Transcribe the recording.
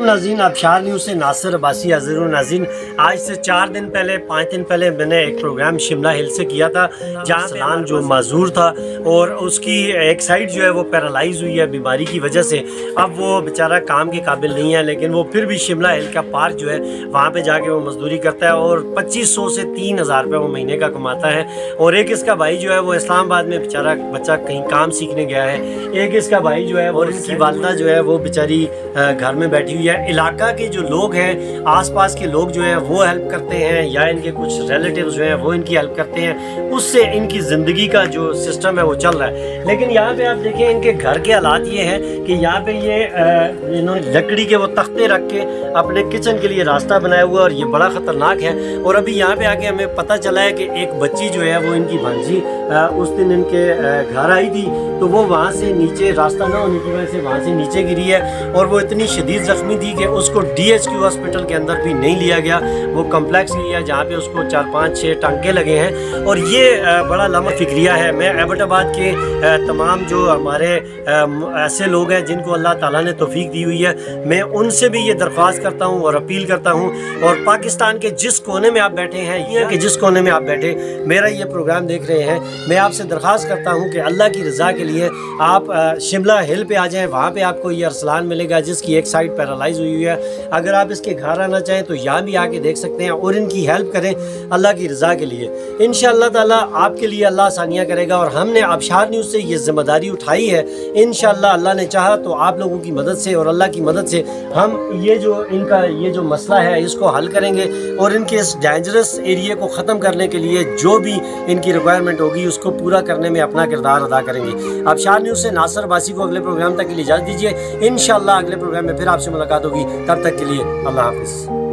नाज़रीन, आबशार न्यूज़ से नासिर अब्बासी हाज़िर हूँ। नाज़रीन, आज से 4 दिन पहले 5 दिन पहले मैंने एक प्रोग्राम शिमला हिल से किया था, जहाँ सलान जो माजूर था और उसकी एक साइड जो है वो पैरालाइज हुई है बीमारी की वजह से। अब वो बेचारा काम के काबिल नहीं है, लेकिन वो फिर भी शिमला हिल का पार्क जो है वहाँ पे जाके वो मजदूरी करता है और 2500 से 3000 रुपये वो महीने का कमाता है। और एक इसका भाई जो है वो इस्लामाबाद में बेचारा बच्चा कहीं काम सीखने गया है। एक इसका भाई जो है और इनकी वालदा जो है वो बेचारी घर में बैठी हुई है। इलाका के जो लोग हैं, आसपास के लोग जो हैं वो हेल्प करते हैं, या इनके कुछ रिलेटिव्स जो हैं वो इनकी हेल्प करते हैं, उससे इनकी ज़िंदगी का जो सिस्टम है वो चल रहा है। लेकिन यहाँ पे आप देखें इनके घर के हालात ये हैं कि यहाँ पे ये इन्होंने लकड़ी के वो तख्ते रख के अपने किचन के लिए रास्ता बनाया हुआ है और ये बड़ा ख़तरनाक है। और अभी यहाँ पे आके हमें पता चला है कि एक बच्ची जो है वो इनकी भांजी उस दिन इनके घर आई थी, तो वो वहाँ से नीचे रास्ता ना होने की वजह से वहाँ से नीचे गिरी है और वो इतनी शदीद ज़ख्मी थी कि उसको DHQ हॉस्पिटल के अंदर भी नहीं लिया गया। वो कम्प्लेक्स लिया जहाँ पे उसको 4, 5, 6 टांके लगे हैं। और ये बड़ा लम्हा फिक्रिया है। मैं एबटाबाद के तमाम जो हमारे ऐसे लोग हैं जिनको अल्लाह ताला ने तौफीक दी हुई है, मैं उनसे भी ये दरख्वास्त करता हूँ और अपील करता हूँ। और पाकिस्तान के जिस कोने में आप बैठे हैं या कि जिस कोने में आप बैठे मेरा ये प्रोग्राम देख रहे हैं, मैं आपसे दरख्वास्त करता हूँ कि अल्लाह की रज़ा के लिए आप शिमला हिल पे आ जाएं। वहाँ पे आपको ये अरसलान मिलेगा जिसकी एक साइड पैरालाइज हुई है। अगर आप इसके घर आना चाहें तो यहाँ भी आके देख सकते हैं और इनकी हेल्प करें अल्लाह की रज़ा के लिए। इंशाअल्लाह ताला आपके लिए अल्लाह आसानियाँ करेगा। और हमने आबशार न्यूज़ से ये ज़िम्मेदारी उठाई है। इंशाअल्लाह अल्लाह ने चाहा तो आप लोगों की मदद से और अल्लाह की मदद से हम ये जो इनका ये जो मसला है इसको हल करेंगे और इनके इस डेंजरस एरिया को ख़त्म करने के लिए जो भी इनकी रिक्वायरमेंट होगी उसको पूरा करने में अपना किरदार अदा करेंगे। आबशार न्यूज़ से नासिर अब्बासी को अगले प्रोग्राम तक के लिए इजाज़त दीजिए। इंशाअल्लाह अगले प्रोग्राम में फिर आपसे मुलाकात होगी। तब तक के लिए अल्लाह हाफ़िज़।